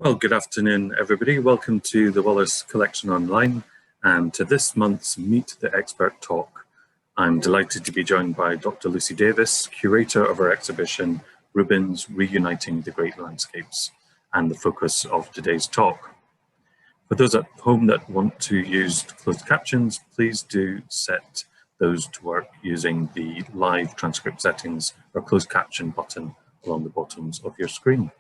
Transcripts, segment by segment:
Well, good afternoon, everybody. Welcome to the Wallace Collection Online and to this month's Meet the Expert talk. I'm delighted to be joined by Dr. Lucy Davis, curator of our exhibition, Rubens, Reuniting the Great Landscapes, and the focus of today's talk. For those at home that want to use closed captions, please do set those to work using the live transcript settings or closed caption button along the bottoms of your screen.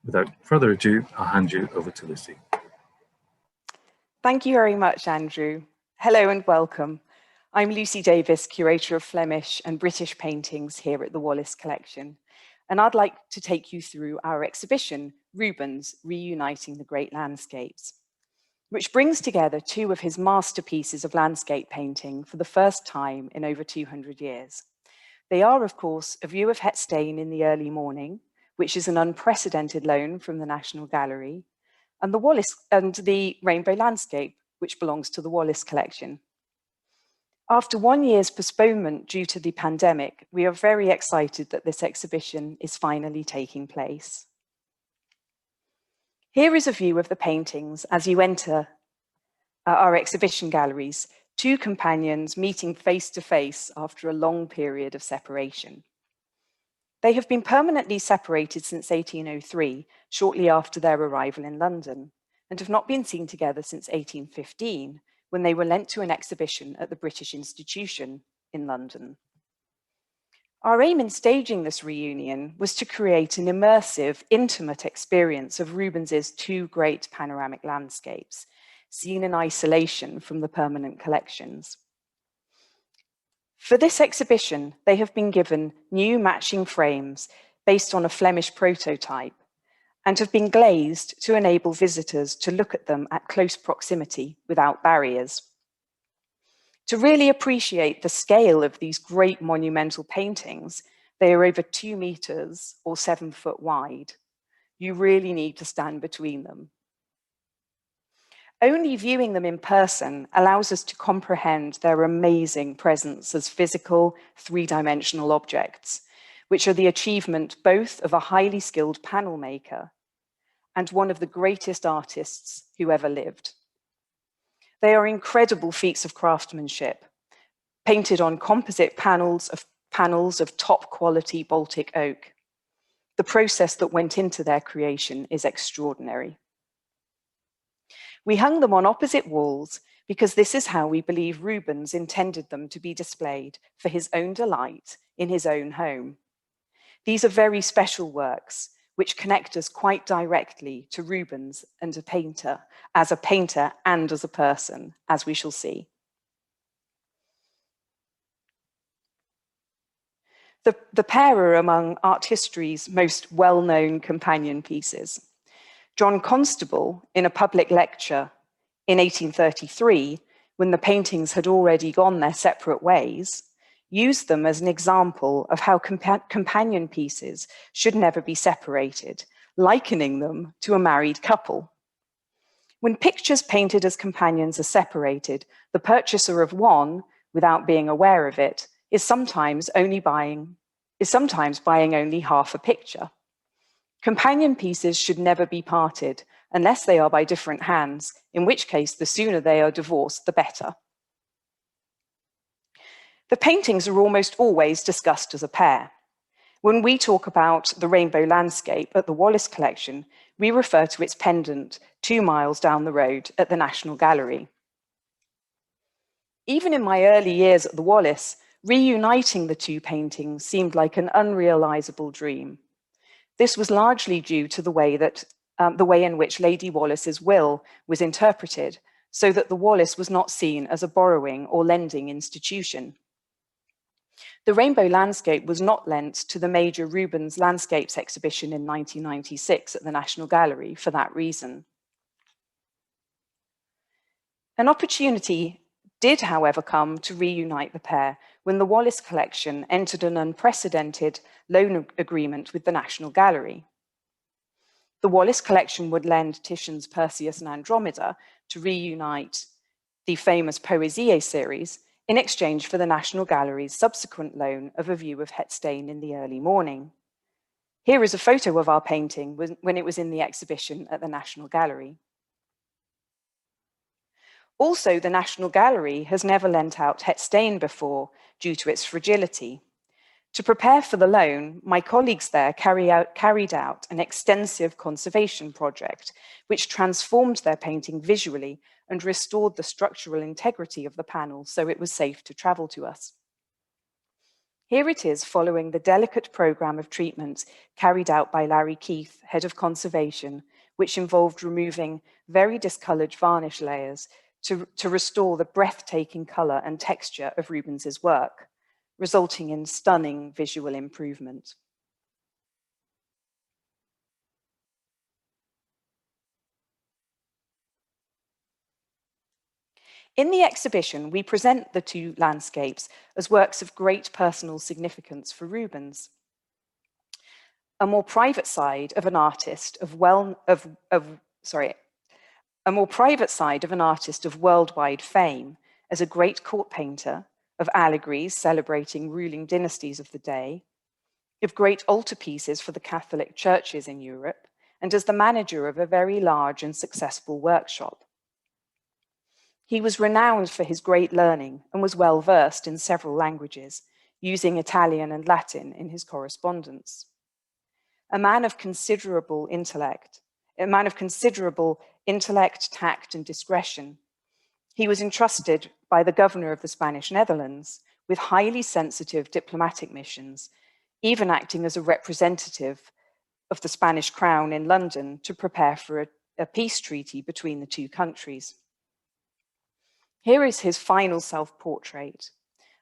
Without further ado, I'll hand you over to Lucy. Thank you very much, Andrew. Hello and welcome. I'm Lucy Davis, Curator of Flemish and British Paintings here at the Wallace Collection, and I'd like to take you through our exhibition, Rubens, Reuniting the Great Landscapes, which brings together two of his masterpieces of landscape painting for the first time in over 200 years. They are, of course, A View of Het Steen in the Early Morning, which is an unprecedented loan from the National Gallery, and the Rainbow Landscape, which belongs to the Wallace Collection. After 1 year's postponement due to the pandemic, we are very excited that this exhibition is finally taking place. Here is a view of the paintings as you enter our exhibition galleries, two companions meeting face to face after a long period of separation. They have been permanently separated since 1803, shortly after their arrival in London, and have not been seen together since 1815, when they were lent to an exhibition at the British Institution in London. Our aim in staging this reunion was to create an immersive, intimate experience of Rubens's two great panoramic landscapes, seen in isolation from the permanent collections. For this exhibition, they have been given new matching frames based on a Flemish prototype and have been glazed to enable visitors to look at them at close proximity without barriers. To really appreciate the scale of these great monumental paintings, they are over 2 meters or 7 foot wide. You really need to stand between them. Only viewing them in person allows us to comprehend their amazing presence as physical, three-dimensional objects, which are the achievement both of a highly skilled panel maker and one of the greatest artists who ever lived. They are incredible feats of craftsmanship, painted on composite panels of top-quality Baltic oak. The process that went into their creation is extraordinary. We hung them on opposite walls because this is how we believe Rubens intended them to be displayed for his own delight in his own home. These are very special works which connect us quite directly to Rubens and a painter and as a person, as we shall see. The pair are among art history's most well-known companion pieces. John Constable, in a public lecture in 1833, when the paintings had already gone their separate ways, used them as an example of how companion pieces should never be separated, likening them to a married couple. When pictures painted as companions are separated, the purchaser of one, without being aware of it, is sometimes buying only half a picture. Companion pieces should never be parted unless they are by different hands, in which case the sooner they are divorced, the better. The paintings are almost always discussed as a pair. When we talk about the Rainbow Landscape at the Wallace Collection, we refer to its pendant 2 miles down the road at the National Gallery. Even in my early years at the Wallace, reuniting the two paintings seemed like an unrealizable dream. This was largely due to the way in which Lady Wallace's will was interpreted, so that the Wallace was not seen as a borrowing or lending institution. The Rainbow Landscape was not lent to the major Rubens Landscapes exhibition in 1996 at the National Gallery for that reason. An opportunity did, however, come to reunite the pair when the Wallace Collection entered an unprecedented loan agreement with the National Gallery. The Wallace Collection would lend Titian's Perseus and Andromeda to reunite the famous Poesie series in exchange for the National Gallery's subsequent loan of A View of Het Steen in the Early Morning. Here is a photo of our painting when it was in the exhibition at the National Gallery. Also, the National Gallery has never lent out Het Steen before due to its fragility. To prepare for the loan, my colleagues there carried out an extensive conservation project, which transformed their painting visually and restored the structural integrity of the panel so it was safe to travel to us. Here it is following the delicate program of treatment carried out by Larry Keith, Head of Conservation, which involved removing very discolored varnish layers to restore the breathtaking color and texture of Rubens's work, resulting in stunning visual improvement. In the exhibition, we present the two landscapes as works of great personal significance for Rubens. A more private side of an artist of worldwide fame as a great court painter, of allegories celebrating ruling dynasties of the day, of great altarpieces for the Catholic churches in Europe, and as the manager of a very large and successful workshop. He was renowned for his great learning and was well versed in several languages, using Italian and Latin in his correspondence. A man of considerable intellect, tact, and discretion, he was entrusted by the governor of the Spanish Netherlands with highly sensitive diplomatic missions, even acting as a representative of the Spanish crown in London to prepare for a peace treaty between the two countries. Here is his final self-portrait,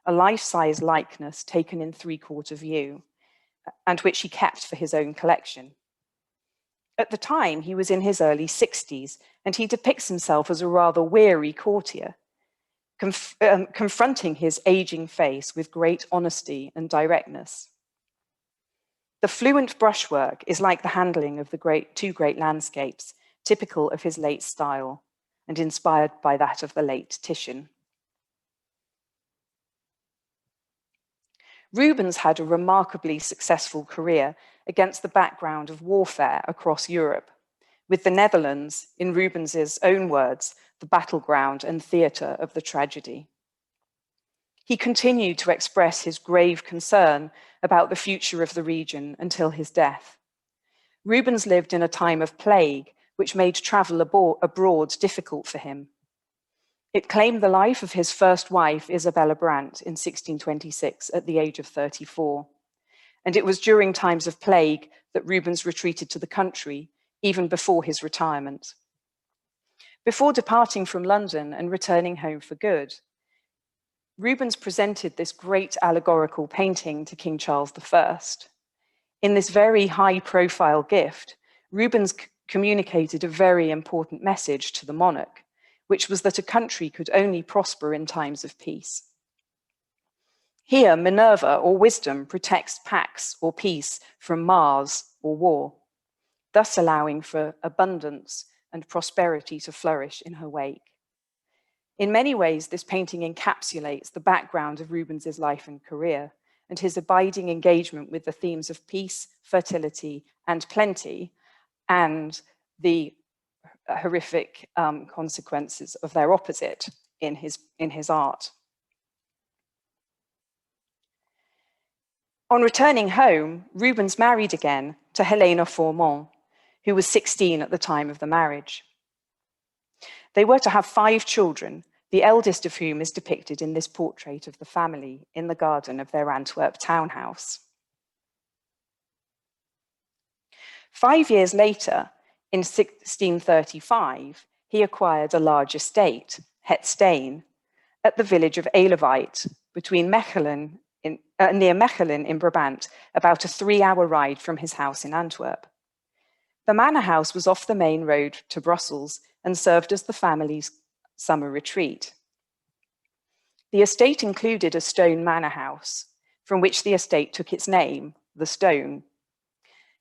a life-size likeness taken in three-quarter view, and which he kept for his own collection. At the time, he was in his early 60s, and he depicts himself as a rather weary courtier, confronting his aging face with great honesty and directness. The fluent brushwork is like the handling of the two great landscapes, typical of his late style, and inspired by that of the late Titian. Rubens had a remarkably successful career against the background of warfare across Europe, with the Netherlands, in Rubens's own words, the battleground and theatre of the tragedy. He continued to express his grave concern about the future of the region until his death. Rubens lived in a time of plague, which made travel abroad difficult for him. It claimed the life of his first wife, Isabella Brandt, in 1626 at the age of 34. And it was during times of plague that Rubens retreated to the country, even before his retirement. Before departing from London and returning home for good, Rubens presented this great allegorical painting to King Charles I. In this very high-profile gift, Rubens communicated a very important message to the monarch, which was that a country could only prosper in times of peace. Here, Minerva, or wisdom, protects pax or peace from Mars or war, thus allowing for abundance and prosperity to flourish in her wake. In many ways, this painting encapsulates the background of Rubens's life and career, and his abiding engagement with the themes of peace, fertility, and plenty, and the horrific consequences of their opposite in his art. On returning home, Rubens married again to Helena Formant, who was 16 at the time of the marriage. They were to have 5 children, the eldest of whom is depicted in this portrait of the family in the garden of their Antwerp townhouse. 5 years later, in 1635, he acquired a large estate, Het Steen, at the village of Elevite, near Mechelen in Brabant, about a 3-hour ride from his house in Antwerp. The manor house was off the main road to Brussels and served as the family's summer retreat. The estate included a stone manor house, from which the estate took its name, the Stone,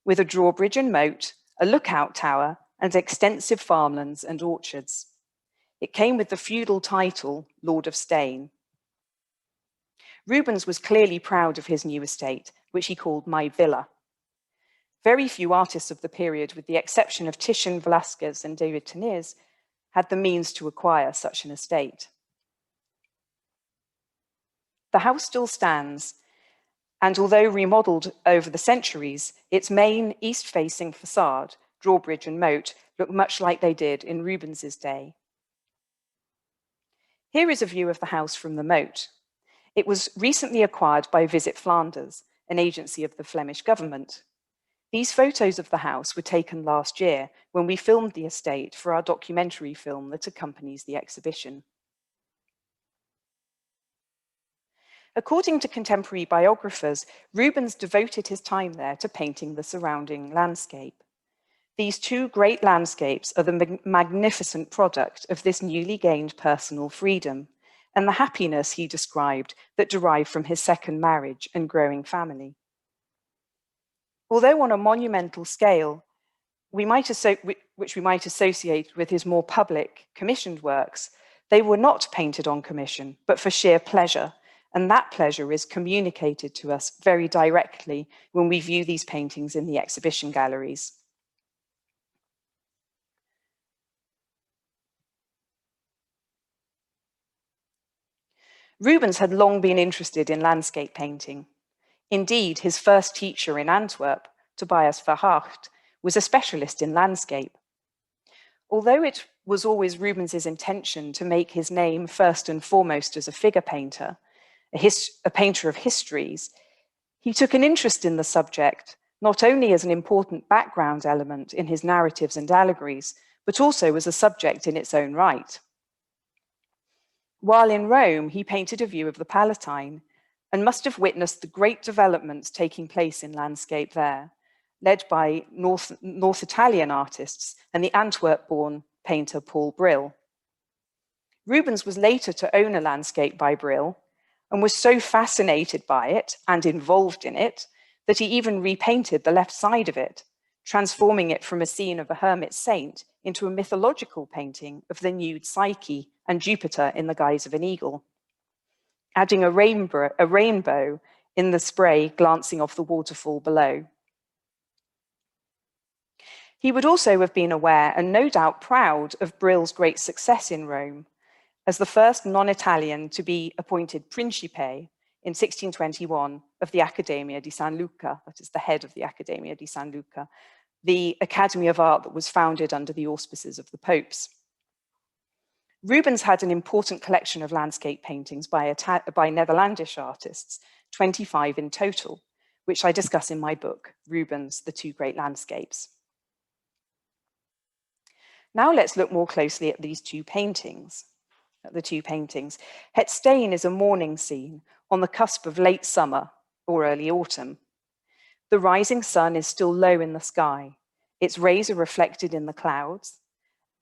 with a drawbridge and moat, a lookout tower, and extensive farmlands and orchards. It came with the feudal title, Lord of Steen. Rubens was clearly proud of his new estate, which he called My Villa. Very few artists of the period, with the exception of Titian, Velázquez, and David Teniers, had the means to acquire such an estate. The house still stands, and although remodeled over the centuries, its main east-facing facade, drawbridge and moat, look much like they did in Rubens's day. Here is a view of the house from the moat. It was recently acquired by Visit Flanders, an agency of the Flemish government. These photos of the house were taken last year when we filmed the estate for our documentary film that accompanies the exhibition. According to contemporary biographers, Rubens devoted his time there to painting the surrounding landscape. These two great landscapes are the magnificent product of this newly gained personal freedom and the happiness he described that derived from his second marriage and growing family. Although on a monumental scale, which we might associate with his more public commissioned works, they were not painted on commission, but for sheer pleasure, and that pleasure is communicated to us very directly when we view these paintings in the exhibition galleries. Rubens had long been interested in landscape painting. Indeed, his first teacher in Antwerp, Tobias Verhaert, was a specialist in landscape. Although it was always Rubens's intention to make his name first and foremost as a figure painter, a painter of histories, he took an interest in the subject, not only as an important background element in his narratives and allegories, but also as a subject in its own right. While in Rome, he painted a view of the Palatine and must have witnessed the great developments taking place in landscape there, led by North Italian artists and the Antwerp-born painter Paul Brill. Rubens was later to own a landscape by Brill and was so fascinated by it and involved in it that he even repainted the left side of it, transforming it from a scene of a hermit saint into a mythological painting of the nude Psyche and Jupiter in the guise of an eagle, adding a rainbow in the spray glancing off the waterfall below. He would also have been aware and no doubt proud of Brill's great success in Rome, as the first non-Italian to be appointed Principe in 1621 of the Accademia di San Luca, that is the head of the Accademia di San Luca, the Academy of Art that was founded under the auspices of the popes. Rubens had an important collection of landscape paintings by Netherlandish artists, 25 in total, which I discuss in my book, Rubens, The Two Great Landscapes. Now let's look more closely at these two paintings. Het Steen is a morning scene on the cusp of late summer or early autumn. The rising sun is still low in the sky. Its rays are reflected in the clouds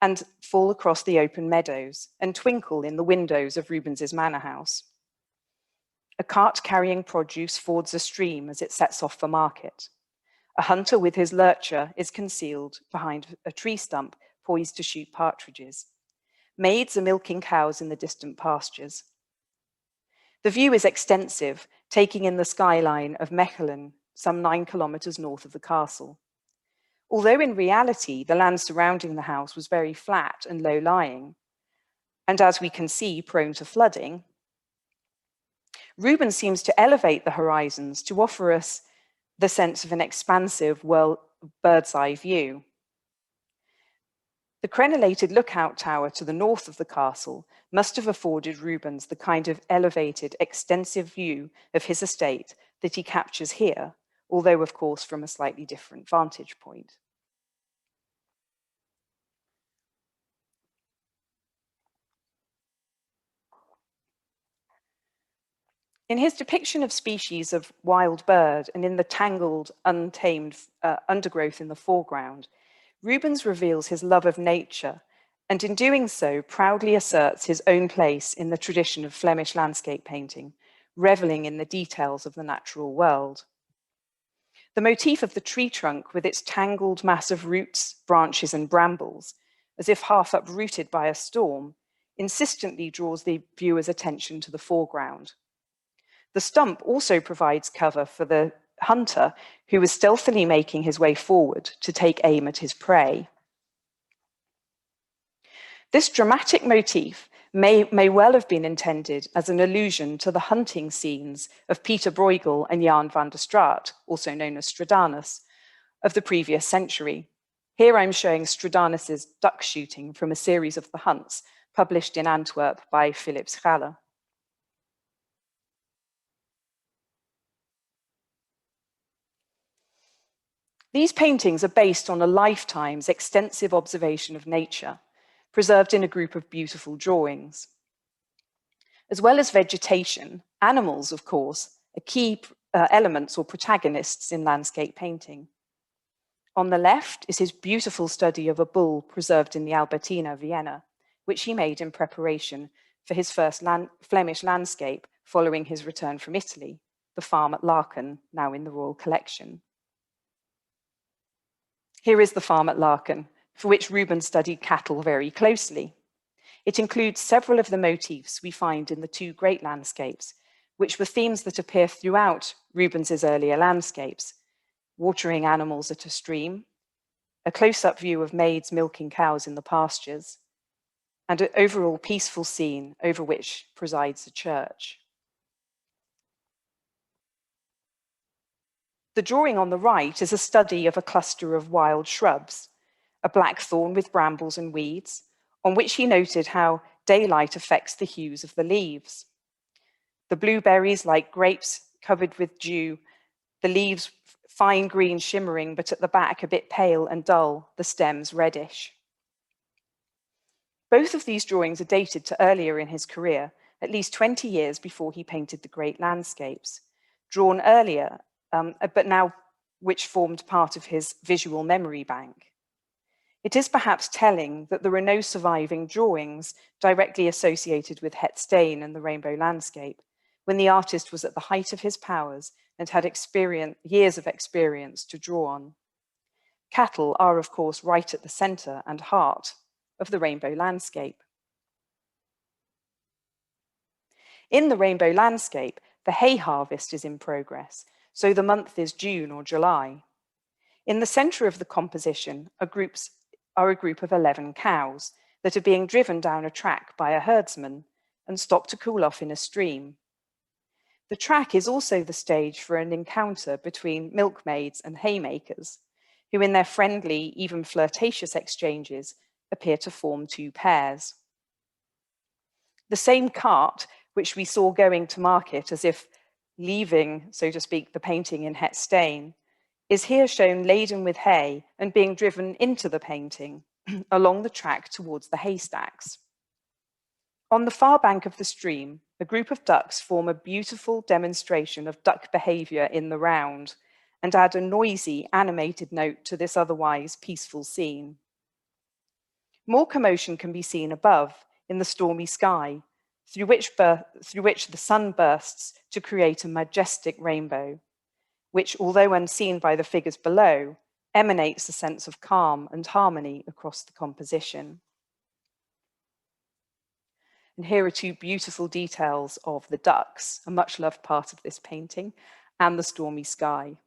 and fall across the open meadows and twinkle in the windows of Rubens's manor house. A cart carrying produce fords a stream as it sets off for market. A hunter with his lurcher is concealed behind a tree stump poised to shoot partridges. Maids are milking cows in the distant pastures. The view is extensive, taking in the skyline of Mechelen, some 9 kilometers north of the castle. Although in reality, the land surrounding the house was very flat and low-lying, and as we can see, prone to flooding, Rubens seems to elevate the horizons to offer us the sense of an expansive bird's-eye view. The crenellated lookout tower to the north of the castle must have afforded Rubens the kind of elevated, extensive view of his estate that he captures here, although of course from a slightly different vantage point. In his depiction of species of wild bird and in the tangled, untamed undergrowth in the foreground, Rubens reveals his love of nature, and in doing so, proudly asserts his own place in the tradition of Flemish landscape painting, reveling in the details of the natural world. The motif of the tree trunk with its tangled mass of roots, branches, and brambles, as if half uprooted by a storm, insistently draws the viewer's attention to the foreground. The stump also provides cover for the hunter who was stealthily making his way forward to take aim at his prey. This dramatic motif may well have been intended as an allusion to the hunting scenes of Peter Bruegel and Jan van der Straat, also known as Stradanus, of the previous century. Here I'm showing Stradanus's duck shooting from a series of the hunts published in Antwerp by Philip Schaller. These paintings are based on a lifetime's extensive observation of nature, preserved in a group of beautiful drawings. As well as vegetation, animals, of course, are key elements or protagonists in landscape painting. On the left is his beautiful study of a bull preserved in the Albertina, Vienna, which he made in preparation for his first Flemish landscape following his return from Italy, the farm at Laeken, now in the Royal Collection. Here is the farm at Laeken, for which Rubens studied cattle very closely. It includes several of the motifs we find in the two great landscapes, which were themes that appear throughout Rubens's earlier landscapes: watering animals at a stream, a close-up view of maids milking cows in the pastures, and an overall peaceful scene over which presides a church. The drawing on the right is a study of a cluster of wild shrubs, a blackthorn with brambles and weeds, on which he noted how daylight affects the hues of the leaves. The blueberries, like grapes covered with dew, the leaves fine green shimmering, but at the back a bit pale and dull, the stems reddish. Both of these drawings are dated to earlier in his career, at least 20 years before he painted the great landscapes, drawn earlier, but now which formed part of his visual memory bank. It is perhaps telling that there are no surviving drawings directly associated with Het Steen and the rainbow landscape, when the artist was at the height of his powers and had years of experience to draw on. Cattle are, of course, right at the center and heart of the rainbow landscape. In the rainbow landscape, the hay harvest is in progress, so the month is June or July. In the center of the composition are a group of 11 cows that are being driven down a track by a herdsman and stop to cool off in a stream. The track is also the stage for an encounter between milkmaids and haymakers, who in their friendly, even flirtatious exchanges appear to form two pairs. The same cart, which we saw going to market as if leaving, so to speak, the painting in Het Steen, is here shown laden with hay and being driven into the painting along the track towards the haystacks. On the far bank of the stream, a group of ducks form a beautiful demonstration of duck behavior in the round and add a noisy, animated note to this otherwise peaceful scene. More commotion can be seen above in the stormy sky, through which the sun bursts to create a majestic rainbow, which, although unseen by the figures below, emanates a sense of calm and harmony across the composition. And here are two beautiful details of the ducks, a much loved part of this painting, and the stormy sky.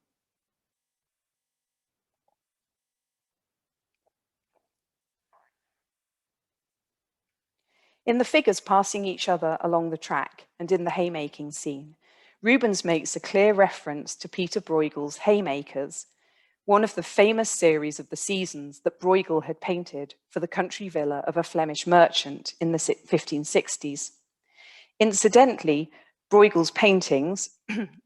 In the figures passing each other along the track and in the haymaking scene, Rubens makes a clear reference to Peter Bruegel's Haymakers, one of the famous series of the seasons that Bruegel had painted for the country villa of a Flemish merchant in the 1560s. Incidentally, Bruegel's paintings,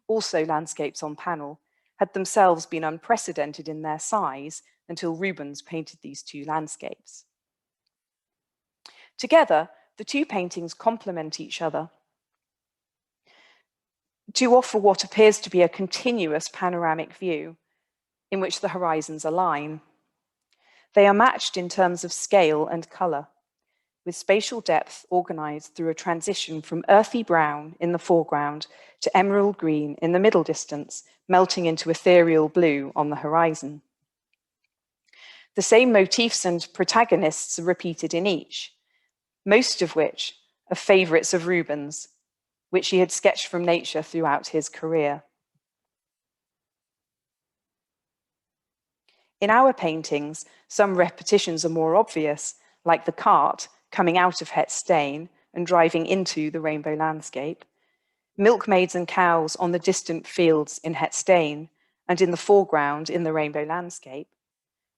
also landscapes on panel, had themselves been unprecedented in their size until Rubens painted these two landscapes. Together, the two paintings complement each other to offer what appears to be a continuous panoramic view in which the horizons align. They are matched in terms of scale and color, with spatial depth organized through a transition from earthy brown in the foreground to emerald green in the middle distance, melting into ethereal blue on the horizon. The same motifs and protagonists are repeated in each, most of which are favorites of Rubens, which he had sketched from nature throughout his career. In our paintings, some repetitions are more obvious, like the cart coming out of Het Steen and driving into the rainbow landscape, milkmaids and cows on the distant fields in Het Steen and in the foreground in the rainbow landscape,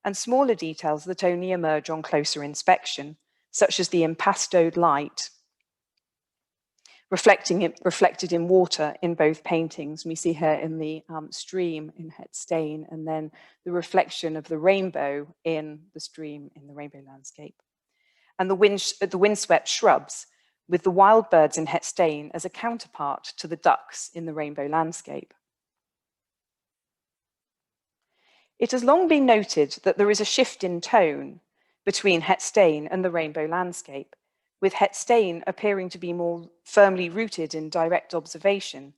and smaller details that only emerge on closer inspection, such as the impastoed light reflected in water in both paintings. We see here in the stream in Het Steen, and then the reflection of the rainbow in the stream in the rainbow landscape. And the windswept shrubs, with the wild birds in Het Steen as a counterpart to the ducks in the rainbow landscape. It has long been noted that there is a shift in tone between Het Steen and the rainbow landscape, with Het Steen appearing to be more firmly rooted in direct observation,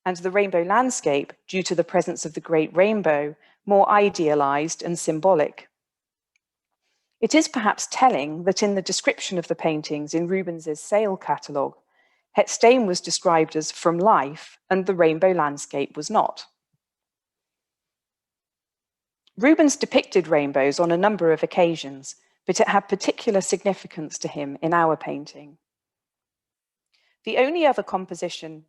and the rainbow landscape, due to the presence of the great rainbow, more idealized and symbolic. It is perhaps telling that in the description of the paintings in Rubens's sale catalogue, Het Steen was described as from life and the rainbow landscape was not. Rubens depicted rainbows on a number of occasions, but it had particular significance to him in our painting. The only other composition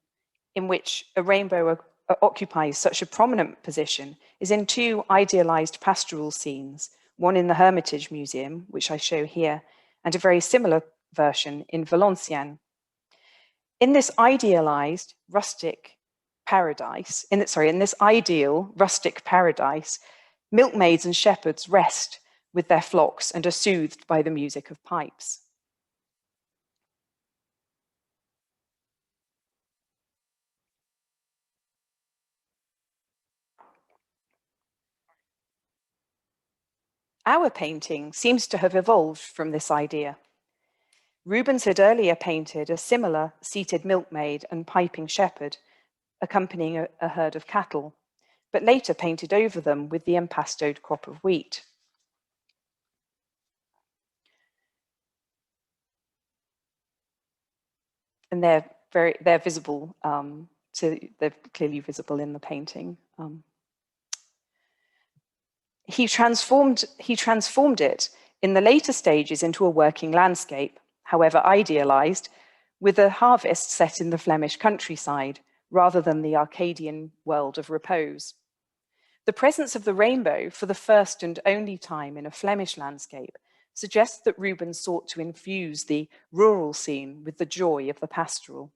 in which a rainbow occupies such a prominent position is in two idealized pastoral scenes, one in the Hermitage Museum, which I show here, and a very similar version in Valenciennes. In this idealized rustic paradise, in this ideal rustic paradise, milkmaids and shepherds rest with their flocks and are soothed by the music of pipes. Our painting seems to have evolved from this idea. Rubens had earlier painted a similar seated milkmaid and piping shepherd accompanying a herd of cattle, but later painted over them with the impastoed crop of wheat. And they're visible, so they're clearly visible in the painting. He transformed it in the later stages into a working landscape, however idealized, with a harvest set in the Flemish countryside, rather than the Arcadian world of repose. The presence of the rainbow for the first and only time in a Flemish landscape suggests that Rubens sought to infuse the rural scene with the joy of the pastoral.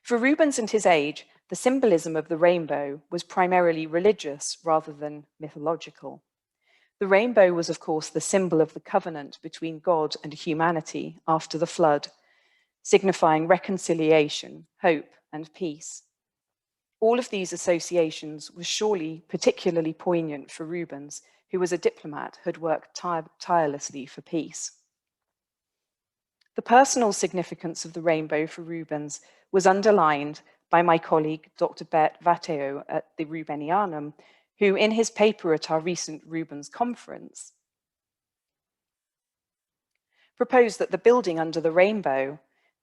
For Rubens and his age, the symbolism of the rainbow was primarily religious rather than mythological. The rainbow was, of course, the symbol of the covenant between God and humanity after the flood, signifying reconciliation, hope, and peace. All of these associations were surely particularly poignant for Rubens, who as a diplomat had worked tirelessly for peace. The personal significance of the rainbow for Rubens was underlined by my colleague, Dr. Bert Watteo at the Rubenianum, who in his paper at our recent Rubens conference proposed that the building under the rainbow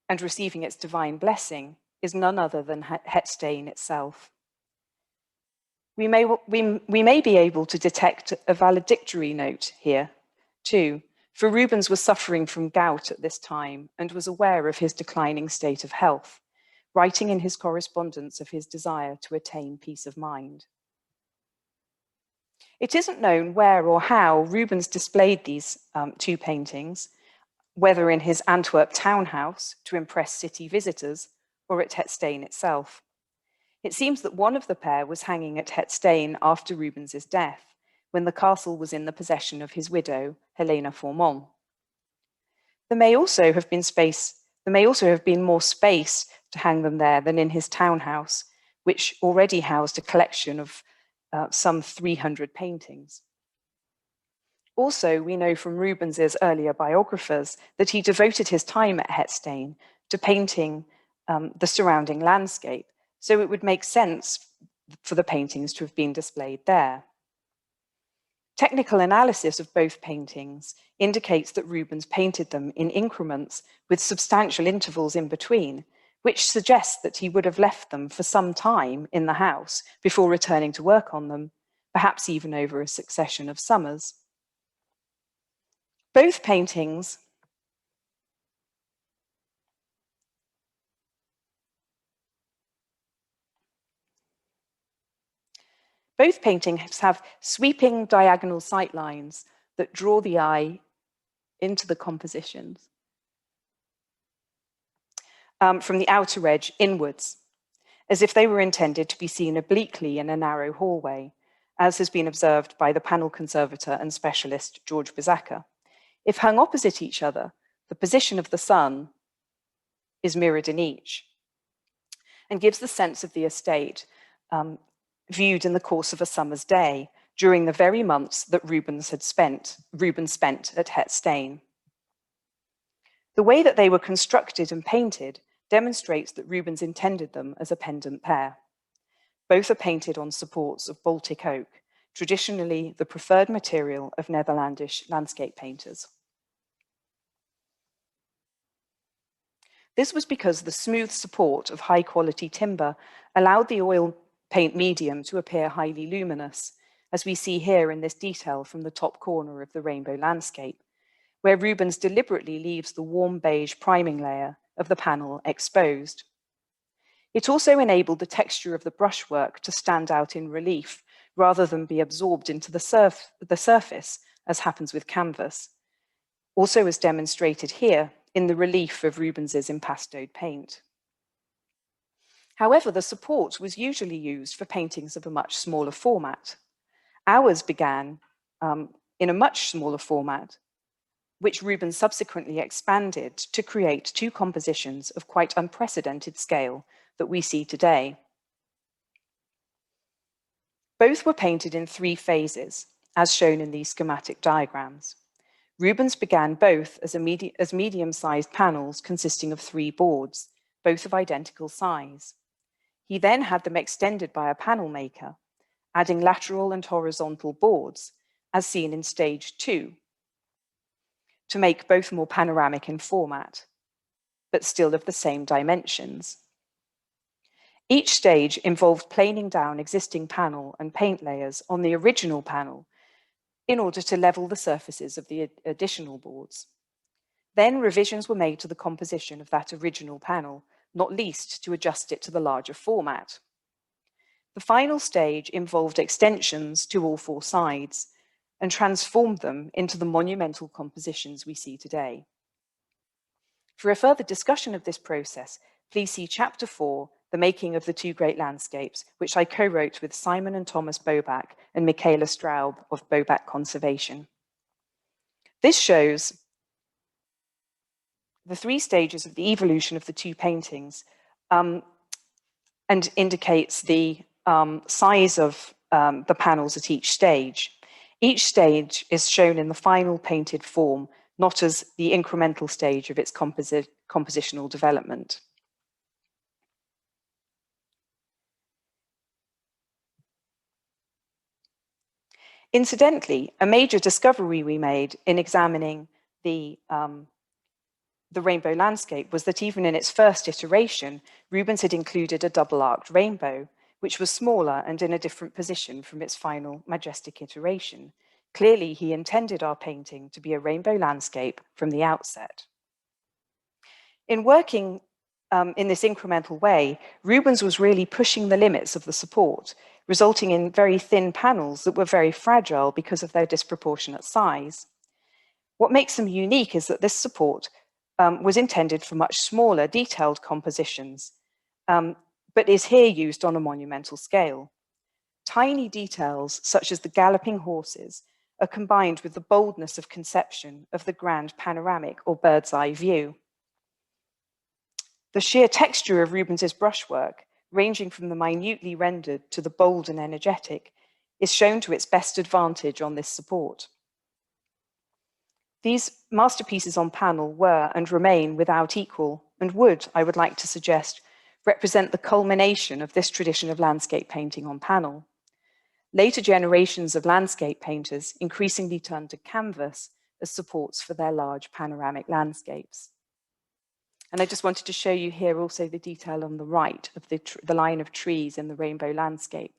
and receiving its divine blessing is none other than Het Steen itself. We may be able to detect a valedictory note here, too, for Rubens was suffering from gout at this time and was aware of his declining state of health, writing in his correspondence of his desire to attain peace of mind. It isn't known where or how Rubens displayed these two paintings, whether in his Antwerp townhouse to impress city visitors or at Het Steen itself. It seems that one of the pair was hanging at Het Steen after Rubens's death, when the castle was in the possession of his widow, Helena Formont. There may also have been more space to hang them there than in his townhouse, which already housed a collection of some 300 paintings. Also, we know from Rubens's earlier biographers that he devoted his time at Het Steen to painting the surrounding landscape, so it would make sense for the paintings to have been displayed there. Technical analysis of both paintings indicates that Rubens painted them in increments with substantial intervals in between, which suggests that he would have left them for some time in the house before returning to work on them, perhaps even over a succession of summers. Both paintings have sweeping diagonal sight lines that draw the eye into the compositions from the outer edge inwards, as if they were intended to be seen obliquely in a narrow hallway, as has been observed by the panel conservator and specialist George Bizaca. If hung opposite each other, the position of the sun is mirrored in each and gives the sense of the estate viewed in the course of a summer's day during the very months that Rubens spent at Het Steen. The way that they were constructed and painted demonstrates that Rubens intended them as a pendant pair. Both are painted on supports of Baltic oak, traditionally the preferred material of Netherlandish landscape painters. This was because the smooth support of high-quality timber allowed the oil paint medium to appear highly luminous, as we see here in this detail from the top corner of the rainbow landscape, where Rubens deliberately leaves the warm beige priming layer of the panel exposed. It also enabled the texture of the brushwork to stand out in relief rather than be absorbed into the surface, as happens with canvas, also as demonstrated here in the relief of Rubens's impastoed paint. However, the support was usually used for paintings of a much smaller format. Ours began in a much smaller format, which Rubens subsequently expanded to create two compositions of quite unprecedented scale that we see today. Both were painted in 3 phases, as shown in these schematic diagrams. Rubens began both as medium-sized panels consisting of 3 boards, both of identical size. He then had them extended by a panel maker, adding lateral and horizontal boards, as seen in stage 2, to make both more panoramic in format, but still of the same dimensions. Each stage involved planing down existing panel and paint layers on the original panel in order to level the surfaces of the additional boards. Then revisions were made to the composition of that original panel, not least to adjust it to the larger format. The final stage involved extensions to all 4 sides and transformed them into the monumental compositions we see today. For a further discussion of this process, please see Chapter 4, The Making of the Two Great Landscapes, which I co-wrote with Simon and Thomas Bobach and Michaela Straub of Bobach Conservation. This shows the 3 stages of the evolution of the 2 paintings and indicates the size of the panels at each stage. Each stage is shown in the final painted form, not as the incremental stage of its compositional development. Incidentally, a major discovery we made in examining the rainbow landscape was that even in its first iteration, Rubens had included a double-arced rainbow, which was smaller and in a different position from its final majestic iteration. Clearly, he intended our painting to be a rainbow landscape from the outset. In working in this incremental way, Rubens was really pushing the limits of the support, resulting in very thin panels that were very fragile because of their disproportionate size. What makes them unique is that this support was intended for much smaller, detailed compositions, but is here used on a monumental scale. Tiny details, such as the galloping horses, are combined with the boldness of conception of the grand panoramic or bird's eye view. The sheer texture of Rubens's brushwork, ranging from the minutely rendered to the bold and energetic, is shown to its best advantage on this support. These masterpieces on panel were and remain without equal, and would, I would like to suggest, represent the culmination of this tradition of landscape painting on panel. Later generations of landscape painters increasingly turned to canvas as supports for their large panoramic landscapes. And I just wanted to show you here also the detail on the right of the line of trees in the rainbow landscape.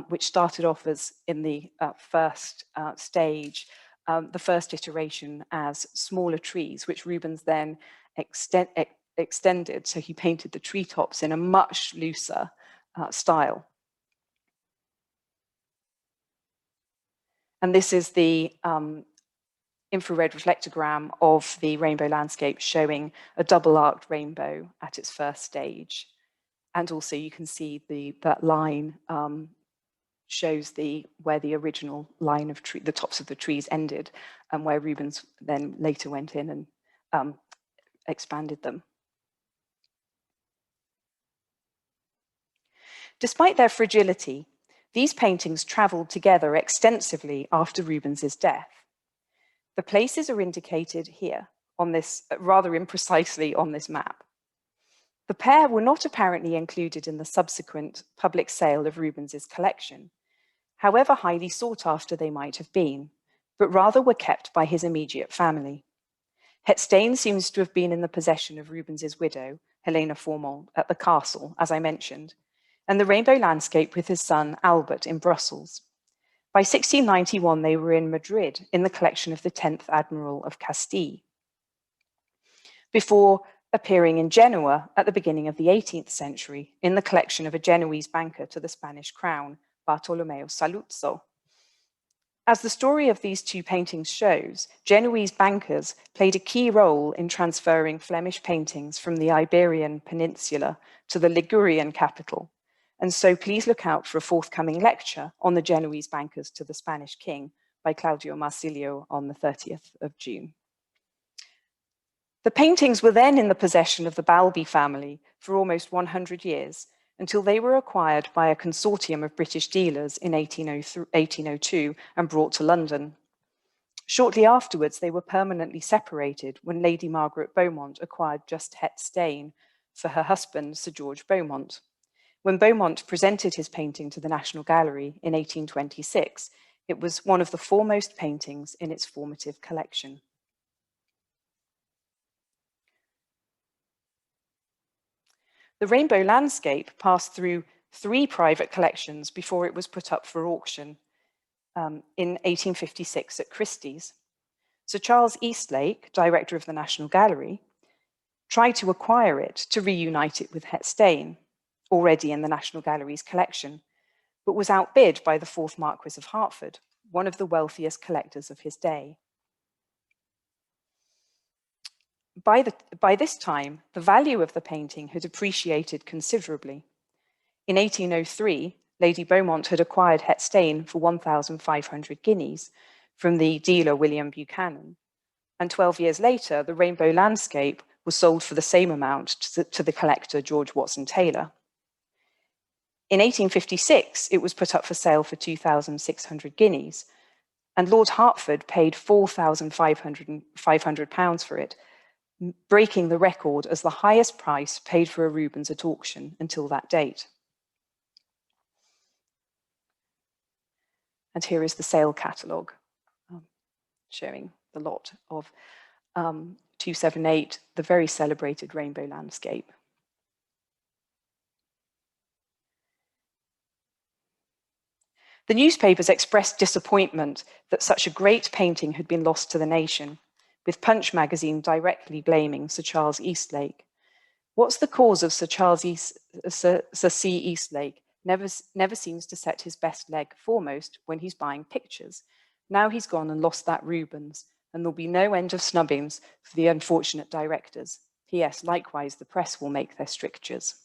which started off as in the first stage, the first iteration as smaller trees, which Rubens then extended. So he painted the treetops in a much looser style. And this is the infrared reflectogram of the rainbow landscape showing a double-arced rainbow at its first stage. And also you can see that line shows where the original line of the tops of the trees ended, and where Rubens then later went in and expanded them. Despite their fragility, these paintings traveled together extensively after Rubens's death. The places are indicated here on this, rather imprecisely on this map. The pair were not apparently included in the subsequent public sale of Rubens's collection, however highly sought after they might have been, but rather were kept by his immediate family. Het Steen seems to have been in the possession of Rubens's widow, Helena Formont, at the castle, as I mentioned, and the rainbow landscape with his son Albert in Brussels. By 1691, they were in Madrid in the collection of the 10th Admiral of Castile, before appearing in Genoa at the beginning of the 18th century in the collection of a Genoese banker to the Spanish crown, Bartolomeo Saluzzo. As the story of these two paintings shows, Genoese bankers played a key role in transferring Flemish paintings from the Iberian Peninsula to the Ligurian capital. And so please look out for a forthcoming lecture on the Genoese bankers to the Spanish king by Claudio Marsilio on the 30th of June. The paintings were then in the possession of the Balbi family for almost 100 years, until they were acquired by a consortium of British dealers in 1802 and brought to London. Shortly afterwards, they were permanently separated when Lady Margaret Beaumont acquired just Het Steen for her husband, Sir George Beaumont. When Beaumont presented his painting to the National Gallery in 1826, it was one of the foremost paintings in its formative collection. The rainbow landscape passed through 3 private collections before it was put up for auction in 1856 at Christie's. Sir Charles Eastlake, director of the National Gallery, tried to acquire it to reunite it with Het Steen, already in the National Gallery's collection, but was outbid by the 4th Marquis of Hertford, one of the wealthiest collectors of his day. By this time, the value of the painting had appreciated considerably. In 1803, Lady Beaumont had acquired Het Steen for 1,500 guineas from the dealer William Buchanan, and 12 years later, the rainbow landscape was sold for the same amount to the collector George Watson Taylor. In 1856, it was put up for sale for 2,600 guineas, and Lord Hertford paid £4,500 for it, breaking the record as the highest price paid for a Rubens at auction until that date. And here is the sale catalogue showing the lot of 278, the very celebrated rainbow landscape. The newspapers expressed disappointment that such a great painting had been lost to the nation, with Punch magazine directly blaming Sir Charles Eastlake. What's the cause of Sir C. Eastlake? Never seems to set his best leg foremost when he's buying pictures. Now he's gone and lost that Rubens, and there'll be no end of snubbings for the unfortunate directors. P.S. Likewise, the press will make their strictures.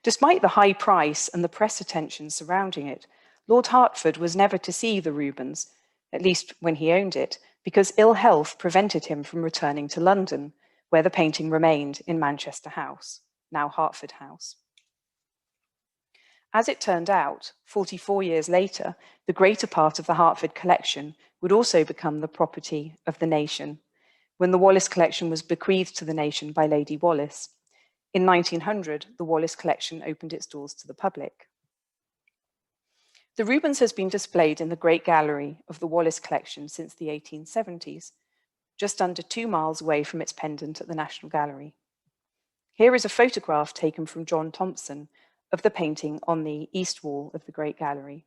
Despite the high price and the press attention surrounding it, Lord Hertford was never to see the Rubens, at least when he owned it, because ill health prevented him from returning to London, where the painting remained in Manchester House, now Hertford House. As it turned out, 44 years later, the greater part of the Hertford collection would also become the property of the nation, when the Wallace Collection was bequeathed to the nation by Lady Wallace. In 1900, the Wallace Collection opened its doors to the public. The Rubens has been displayed in the Great Gallery of the Wallace Collection since the 1870s, just under 2 miles away from its pendant at the National Gallery. Here is a photograph taken from John Thompson of the painting on the east wall of the Great Gallery,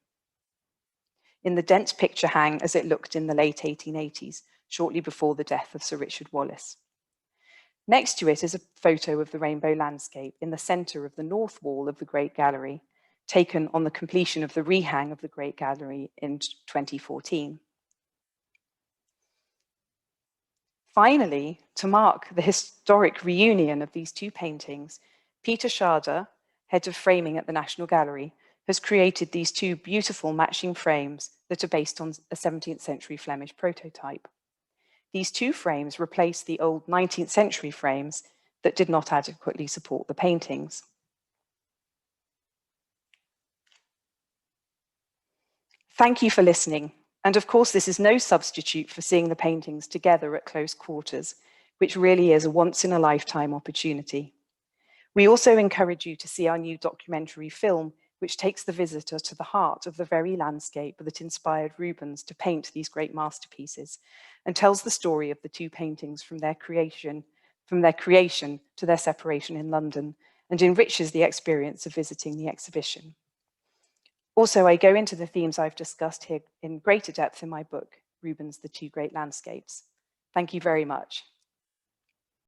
in the dense picture hang as it looked in the late 1880s, shortly before the death of Sir Richard Wallace. Next to it is a photo of the rainbow landscape in the centre of the north wall of the Great Gallery, taken on the completion of the rehang of the Great Gallery in 2014. Finally, to mark the historic reunion of these two paintings, Peter Schade, head of framing at the National Gallery, has created these two beautiful matching frames that are based on a 17th century Flemish prototype. These two frames replace the old 19th century frames that did not adequately support the paintings. Thank you for listening. And of course, this is no substitute for seeing the paintings together at close quarters, which really is a once-in-a-lifetime opportunity. We also encourage you to see our new documentary film, which takes the visitor to the heart of the very landscape that inspired Rubens to paint these great masterpieces, and tells the story of the two paintings from their creation to their separation in London, and enriches the experience of visiting the exhibition. Also, I go into the themes I've discussed here in greater depth in my book, Rubens, The Two Great Landscapes. Thank you very much.